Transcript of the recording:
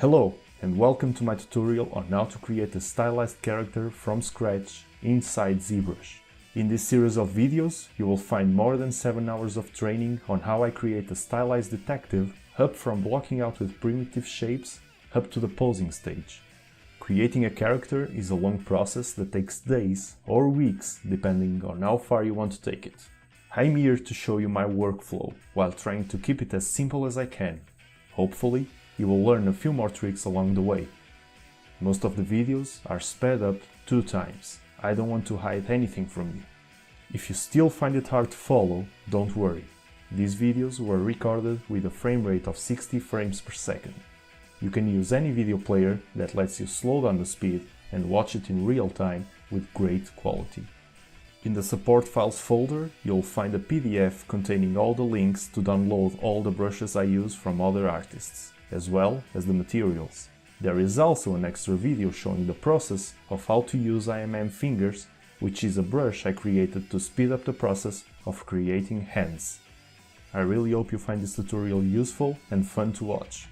Hello and welcome to my tutorial on how to create a stylized character from scratch inside ZBrush. In this series of videos you will find more than 7 hours of training on how I create a stylized detective, up from blocking out with primitive shapes up to the posing stage. Creating a character is a long process that takes days or weeks depending on how far you want to take it. I'm here to show you my workflow while trying to keep it as simple as I can. Hopefully, you will learn a few more tricks along the way. Most of the videos are sped up 2 times. I don't want to hide anything from you. If you still find it hard to follow, don't worry. These videos were recorded with a frame rate of 60 frames per second. You can use any video player that lets you slow down the speed and watch it in real time with great quality. In the support files folder, you'll find a PDF containing all the links to download all the brushes I use from other artists, as well as the materials. There is also an extra video showing the process of how to use IMM fingers, which is a brush I created to speed up the process of creating hands. I really hope you find this tutorial useful and fun to watch.